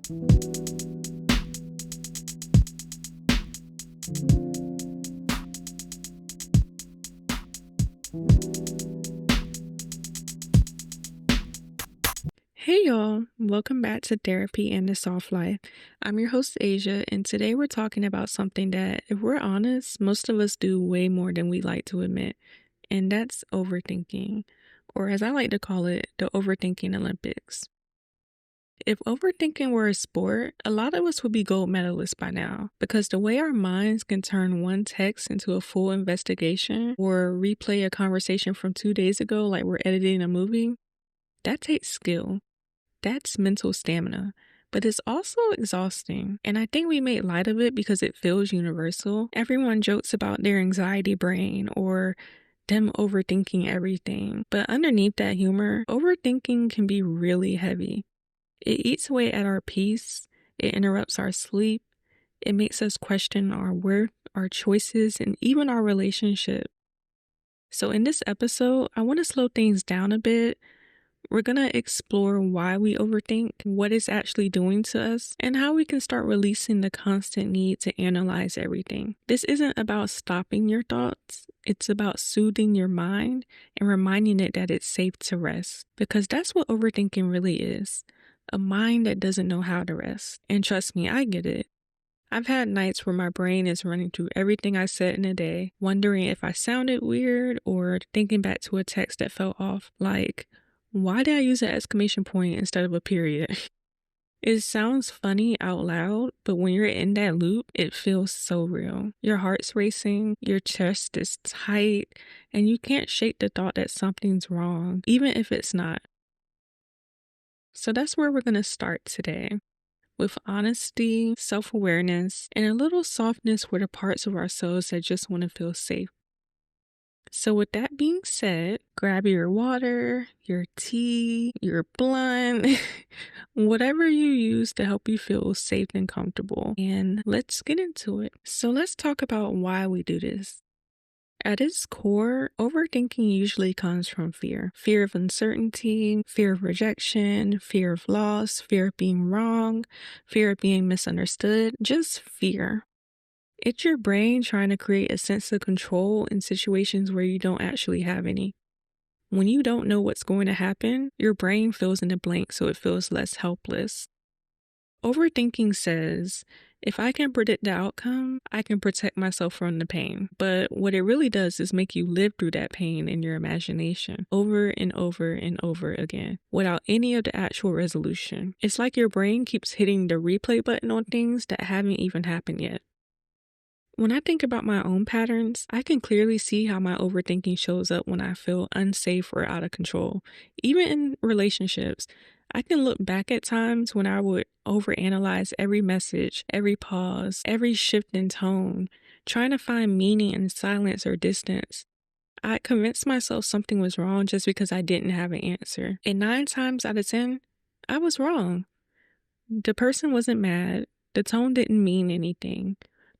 Hey y'all, welcome back to Therapy and the Soft Life. I'm your host Asia, and today we're talking about something that, if we're honest, most of us do way more than we like to admit, and that's overthinking, or as I like to call it, the overthinking Olympics. If overthinking were a sport, a lot of us would be gold medalists by now, because the way our minds can turn one text into a full investigation or replay a conversation from 2 days ago like we're editing a movie, that takes skill. That's mental stamina, but it's also exhausting. And I think we make light of it because it feels universal. Everyone jokes about their anxiety brain or them overthinking everything. But underneath that humor, overthinking can be really heavy. It eats away at our peace, it interrupts our sleep, it makes us question our worth, our choices, and even our relationship. So in this episode, I want to slow things down a bit. We're going to explore why we overthink, what it's actually doing to us, and how we can start releasing the constant need to analyze everything. This isn't about stopping your thoughts. It's about soothing your mind and reminding it that it's safe to rest. Because that's what overthinking really is. A mind that doesn't know how to rest. And trust me, I get it. I've had nights where my brain is running through everything I said in a day, wondering if I sounded weird or thinking back to a text that felt off, like, why did I use an exclamation point instead of a period? It sounds funny out loud, but when you're in that loop, it feels so real. Your heart's racing, your chest is tight, and you can't shake the thought that something's wrong, even if it's not. So that's where we're going to start today. With honesty, self-awareness, and a little softness for the parts of ourselves that just want to feel safe. So with that being said, grab your water, your tea, your blunt, whatever you use to help you feel safe and comfortable, and let's get into it. So let's talk about why we do this. At its core, overthinking usually comes from fear. Fear of uncertainty, fear of rejection, fear of loss, fear of being wrong, fear of being misunderstood, just fear. It's your brain trying to create a sense of control in situations where you don't actually have any. When you don't know what's going to happen, your brain fills in the blank so it feels less helpless. Overthinking says, if I can predict the outcome, I can protect myself from the pain. But what it really does is make you live through that pain in your imagination over and over and over again without any of the actual resolution. It's like your brain keeps hitting the replay button on things that haven't even happened yet. When I think about my own patterns, I can clearly see how my overthinking shows up when I feel unsafe or out of control. Even in relationships, I can look back at times when I would overanalyze every message, every pause, every shift in tone, trying to find meaning in silence or distance. I convinced myself something was wrong just because I didn't have an answer. And 9 times out of 10, I was wrong. The person wasn't mad. The tone didn't mean anything.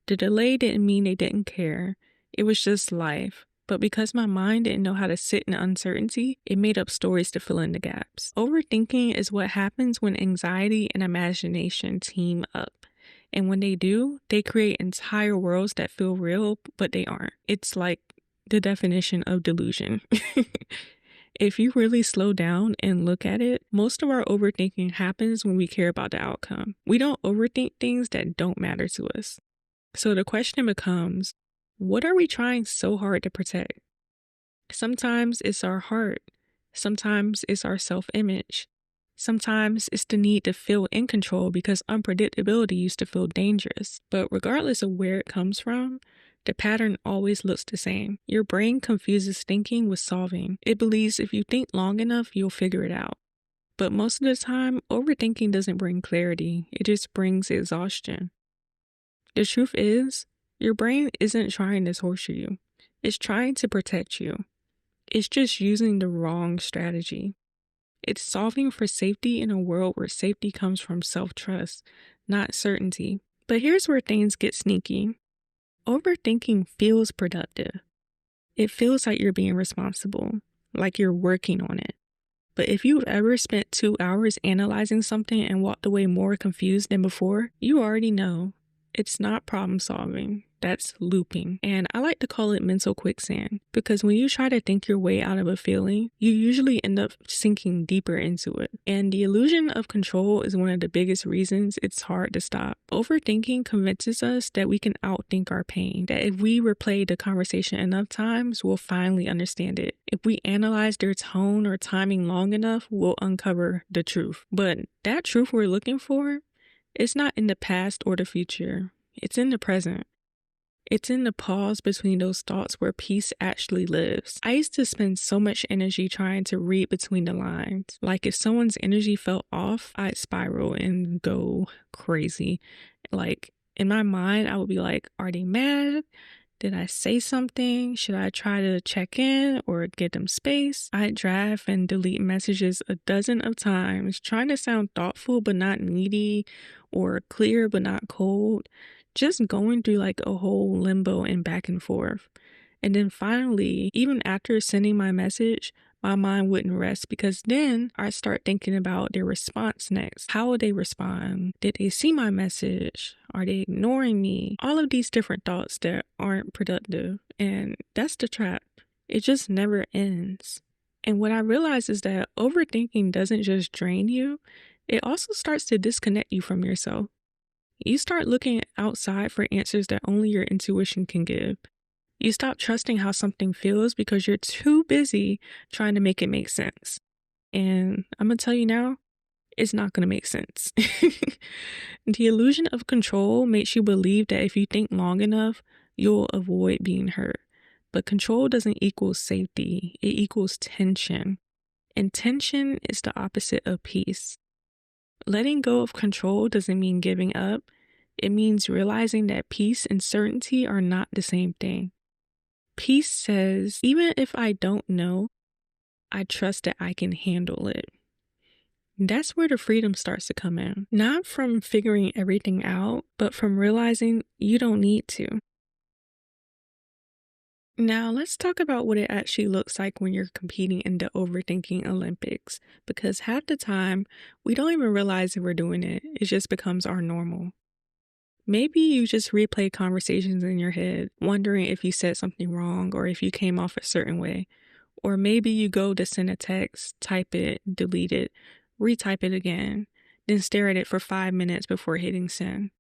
The delay didn't mean they didn't care. It was just life. But because my mind didn't know how to sit in uncertainty, it made up stories to fill in the gaps. Overthinking is what happens when anxiety and imagination team up. And when they do, they create entire worlds that feel real, but they aren't. It's like the definition of delusion. If you really slow down and look at it, most of our overthinking happens when we care about the outcome. We don't overthink things that don't matter to us. So the question becomes, what are we trying so hard to protect? Sometimes it's our heart. Sometimes it's our self-image. Sometimes it's the need to feel in control because unpredictability used to feel dangerous. But regardless of where it comes from, the pattern always looks the same. Your brain confuses thinking with solving. It believes if you think long enough, you'll figure it out. But most of the time, overthinking doesn't bring clarity. It just brings exhaustion. The truth is, your brain isn't trying to torture you. It's trying to protect you. It's just using the wrong strategy. It's solving for safety in a world where safety comes from self-trust, not certainty. But here's where things get sneaky. Overthinking feels productive. It feels like you're being responsible, like you're working on it. But if you've ever spent 2 hours analyzing something and walked away more confused than before, you already know it's not problem solving. That's looping. And I like to call it mental quicksand because when you try to think your way out of a feeling, you usually end up sinking deeper into it. And the illusion of control is one of the biggest reasons it's hard to stop. Overthinking convinces us that we can outthink our pain, that if we replay the conversation enough times, we'll finally understand it. If we analyze their tone or timing long enough, we'll uncover the truth. But that truth we're looking for, it's not in the past or the future. It's in the present. It's in the pause between those thoughts where peace actually lives. I used to spend so much energy trying to read between the lines. Like if someone's energy felt off, I'd spiral and go crazy. Like in my mind, I would be like, are they mad? Did I say something? Should I try to check in or give them space? I'd draft and delete messages a dozen of times, trying to sound thoughtful but not needy, or clear but not cold. Just going through like a whole limbo and back and forth. And then finally, even after sending my message, my mind wouldn't rest because then I'd start thinking about their response next. How would they respond? Did they see my message? Are they ignoring me? All of these different thoughts that aren't productive. And that's the trap. It just never ends. And what I realized is that overthinking doesn't just drain you, it also starts to disconnect you from yourself. You start looking outside for answers that only your intuition can give. You stop trusting how something feels because you're too busy trying to make it make sense. And I'm going to tell you now, it's not going to make sense. The illusion of control makes you believe that if you think long enough, you'll avoid being hurt. But control doesn't equal safety, it equals tension. And tension is the opposite of peace. Letting go of control doesn't mean giving up. It means realizing that peace and certainty are not the same thing. Peace says, even if I don't know, I trust that I can handle it. That's where the freedom starts to come in. Not from figuring everything out, but from realizing you don't need to. Now, let's talk about what it actually looks like when you're competing in the overthinking Olympics, because half the time, we don't even realize that we're doing it. It just becomes our normal. Maybe you just replay conversations in your head, wondering if you said something wrong or if you came off a certain way. Or maybe you go to send a text, type it, delete it, retype it again, then stare at it for 5 minutes before hitting send.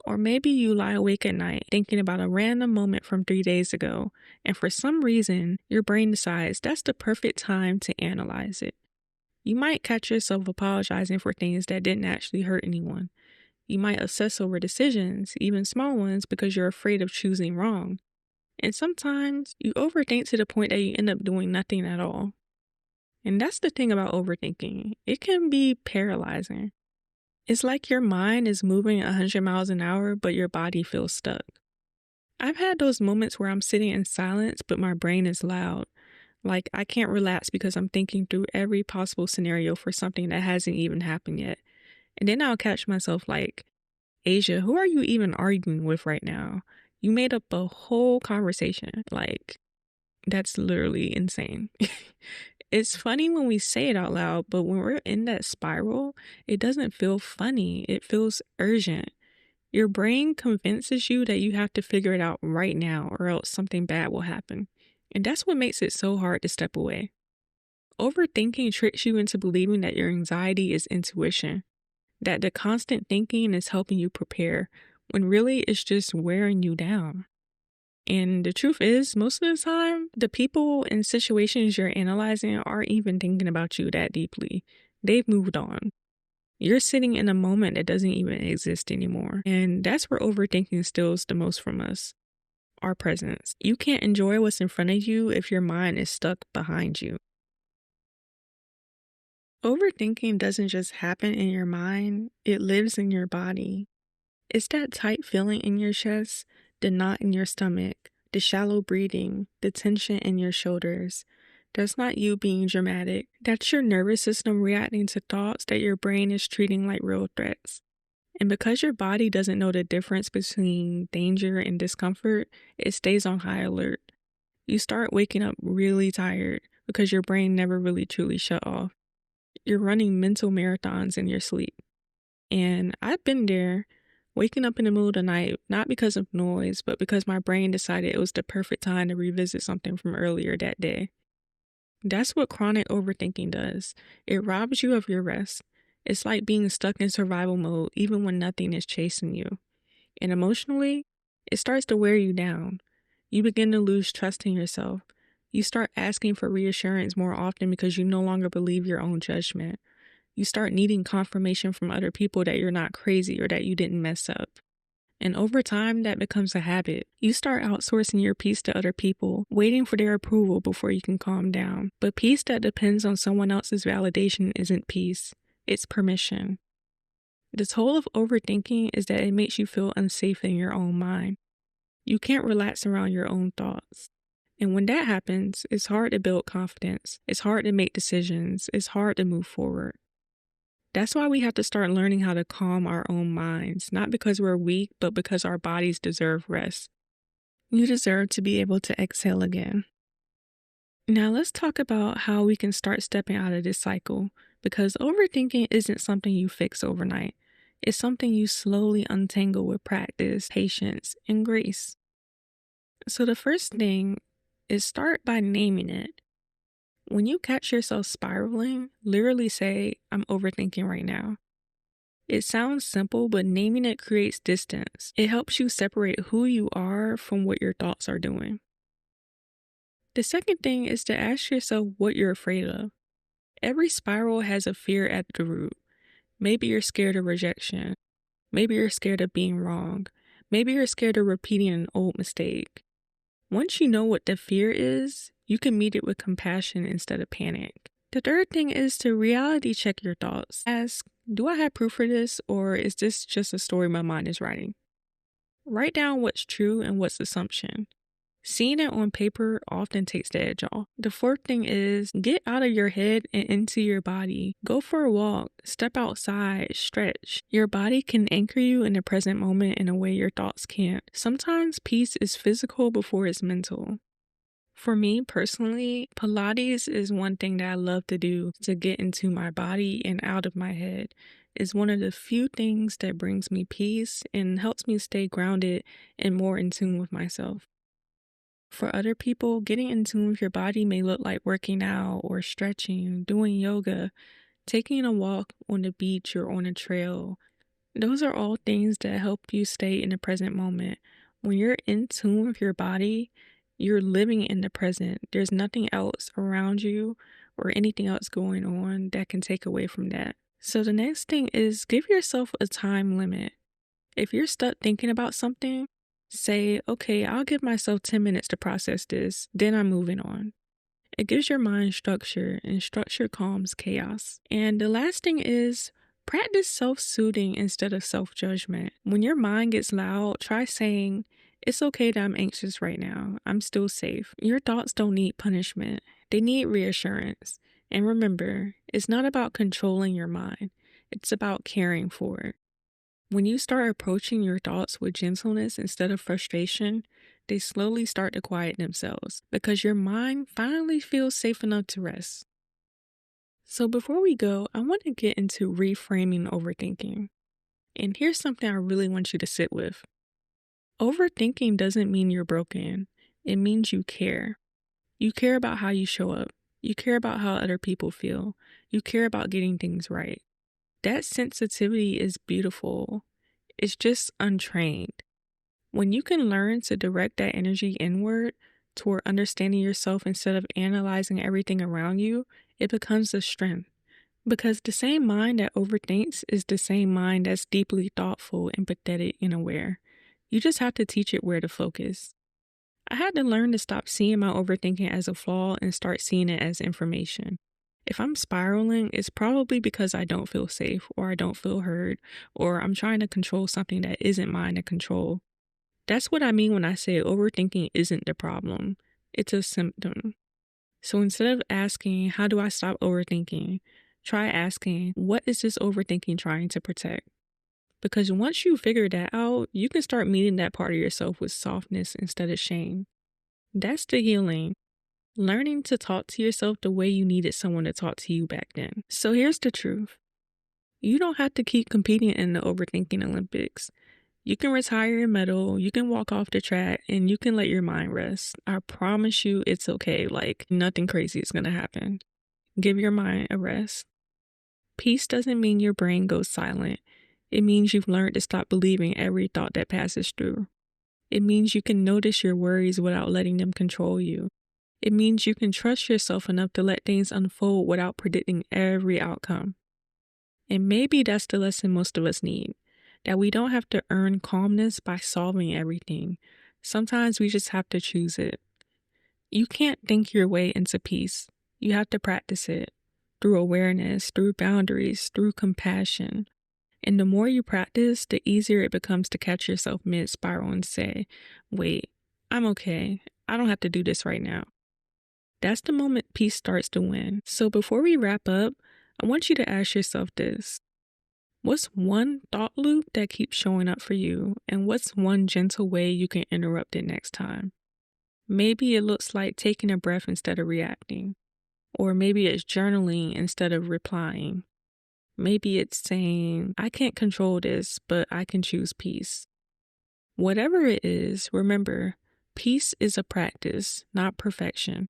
Or maybe you lie awake at night thinking about a random moment from 3 days ago, and for some reason, your brain decides that's the perfect time to analyze it. You might catch yourself apologizing for things that didn't actually hurt anyone. You might obsess over decisions, even small ones, because you're afraid of choosing wrong. And sometimes you overthink to the point that you end up doing nothing at all. And that's the thing about overthinking. It can be paralyzing. It's like your mind is moving 100 miles an hour, but your body feels stuck. I've had those moments where I'm sitting in silence, but my brain is loud. Like I can't relax because I'm thinking through every possible scenario for something that hasn't even happened yet. And then I'll catch myself like, Asia, who are you even arguing with right now? You made up a whole conversation. Like, that's literally insane. It's funny when we say it out loud, but when we're in that spiral, it doesn't feel funny. It feels urgent. Your brain convinces you that you have to figure it out right now or else something bad will happen. And that's what makes it so hard to step away. Overthinking tricks you into believing that your anxiety is intuition, that the constant thinking is helping you prepare, when really it's just wearing you down. And the truth is, most of the time, the people and situations you're analyzing aren't even thinking about you that deeply. They've moved on. You're sitting in a moment that doesn't even exist anymore. And that's where overthinking steals the most from us. Our presence. You can't enjoy what's in front of you if your mind is stuck behind you. Overthinking doesn't just happen in your mind, it lives in your body. It's that tight feeling in your chest, the knot in your stomach, the shallow breathing, the tension in your shoulders. That's not you being dramatic. That's your nervous system reacting to thoughts that your brain is treating like real threats. And because your body doesn't know the difference between danger and discomfort, it stays on high alert. You start waking up really tired, because your brain never really truly shut off. You're running mental marathons in your sleep. And I've been there, waking up in the middle of the night, not because of noise, but because my brain decided it was the perfect time to revisit something from earlier that day. That's what chronic overthinking does. It robs you of your rest. It's like being stuck in survival mode even when nothing is chasing you. And emotionally, it starts to wear you down. You begin to lose trust in yourself. You start asking for reassurance more often because you no longer believe your own judgment. You start needing confirmation from other people that you're not crazy or that you didn't mess up. And over time, that becomes a habit. You start outsourcing your peace to other people, waiting for their approval before you can calm down. But peace that depends on someone else's validation isn't peace, it's permission. The toll of overthinking is that it makes you feel unsafe in your own mind. You can't relax around your own thoughts. And when that happens, it's hard to build confidence. It's hard to make decisions. It's hard to move forward. That's why we have to start learning how to calm our own minds, not because we're weak, but because our bodies deserve rest. You deserve to be able to exhale again. Now let's talk about how we can start stepping out of this cycle, because overthinking isn't something you fix overnight. It's something you slowly untangle with practice, patience, and grace. So the first thing is start by naming it. When you catch yourself spiraling, literally say, I'm overthinking right now. It sounds simple, but naming it creates distance. It helps you separate who you are from what your thoughts are doing. The second thing is to ask yourself what you're afraid of. Every spiral has a fear at the root. Maybe you're scared of rejection. Maybe you're scared of being wrong. Maybe you're scared of repeating an old mistake. Once you know what the fear is, you can meet it with compassion instead of panic. The third thing is to reality check your thoughts. Ask, do I have proof for this, or is this just a story my mind is writing? Write down what's true and what's assumption. Seeing it on paper often takes the edge off. The fourth thing is get out of your head and into your body. Go for a walk, step outside, stretch. Your body can anchor you in the present moment in a way your thoughts can't. Sometimes peace is physical before it's mental. For me personally, Pilates is one thing that I love to do to get into my body and out of my head. It's one of the few things that brings me peace and helps me stay grounded and more in tune with myself. For other people, getting in tune with your body may look like working out or stretching, doing yoga, taking a walk on the beach or on a trail. Those are all things that help you stay in the present moment. When you're in tune with your body, you're living in the present. There's nothing else around you or anything else going on that can take away from that. So the next thing is give yourself a time limit. If you're stuck thinking about something, say, okay, I'll give myself 10 minutes to process this, then I'm moving on. It gives your mind structure, and structure calms chaos. And the last thing is practice self-soothing instead of self-judgment. When your mind gets loud, try saying, it's okay that I'm anxious right now. I'm still safe. Your thoughts don't need punishment. They need reassurance. And remember, it's not about controlling your mind. It's about caring for it. When you start approaching your thoughts with gentleness instead of frustration, they slowly start to quiet themselves because your mind finally feels safe enough to rest. So before we go, I want to get into reframing overthinking. And here's something I really want you to sit with. Overthinking doesn't mean you're broken. It means you care. You care about how you show up. You care about how other people feel. You care about getting things right. That sensitivity is beautiful. It's just untrained. When you can learn to direct that energy inward toward understanding yourself instead of analyzing everything around you, it becomes a strength. Because the same mind that overthinks is the same mind that's deeply thoughtful, empathetic, and aware. You just have to teach it where to focus. I had to learn to stop seeing my overthinking as a flaw and start seeing it as information. If I'm spiraling, it's probably because I don't feel safe, or I don't feel heard, or I'm trying to control something that isn't mine to control. That's what I mean when I say overthinking isn't the problem. It's a symptom. So instead of asking, how do I stop overthinking? Try asking, what is this overthinking trying to protect? Because once you figure that out, you can start meeting that part of yourself with softness instead of shame. That's the healing. learning to talk to yourself the way you needed someone to talk to you back then. So here's the truth. You don't have to keep competing in the overthinking Olympics. You can retire your medal, you can walk off the track, and you can let your mind rest. I promise you it's okay. Like, nothing crazy is gonna happen. Give your mind a rest. Peace doesn't mean your brain goes silent. It means you've learned to stop believing every thought that passes through. It means you can notice your worries without letting them control you. It means you can trust yourself enough to let things unfold without predicting every outcome. And maybe that's the lesson most of us need, that we don't have to earn calmness by solving everything. Sometimes we just have to choose it. You can't think your way into peace. You have to practice it through awareness, through boundaries, through compassion. And the more you practice, the easier it becomes to catch yourself mid-spiral and say, wait, I'm okay. I don't have to do this right now. That's the moment peace starts to win. So before we wrap up, I want you to ask yourself this. What's one thought loop that keeps showing up for you? And what's one gentle way you can interrupt it next time? Maybe it looks like taking a breath instead of reacting. Or maybe it's journaling instead of replying. Maybe it's saying, I can't control this, but I can choose peace. Whatever it is, remember, peace is a practice, not perfection.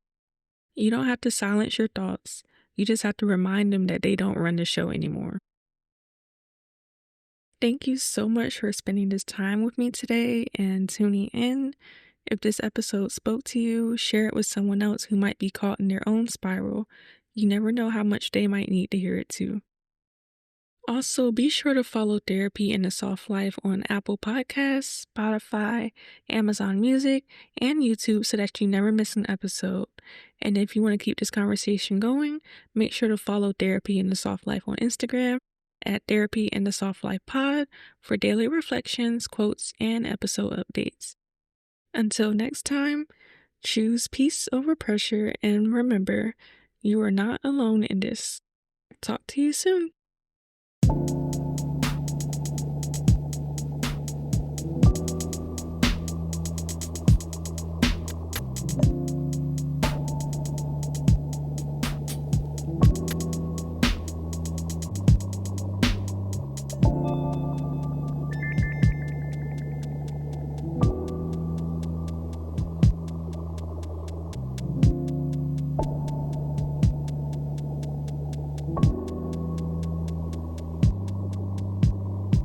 You don't have to silence your thoughts. You just have to remind them that they don't run the show anymore. Thank you so much for spending this time with me today and tuning in. If this episode spoke to you, share it with someone else who might be caught in their own spiral. You never know how much they might need to hear it too. Also, be sure to follow Therapy in the Soft Life on Apple Podcasts, Spotify, Amazon Music, and YouTube so that you never miss an episode. And if you want to keep this conversation going, make sure to follow Therapy in the Soft Life on Instagram at Therapy in the Soft Life Pod for daily reflections, quotes, and episode updates. Until next time, choose peace over pressure and remember, you are not alone in this. Talk to you soon.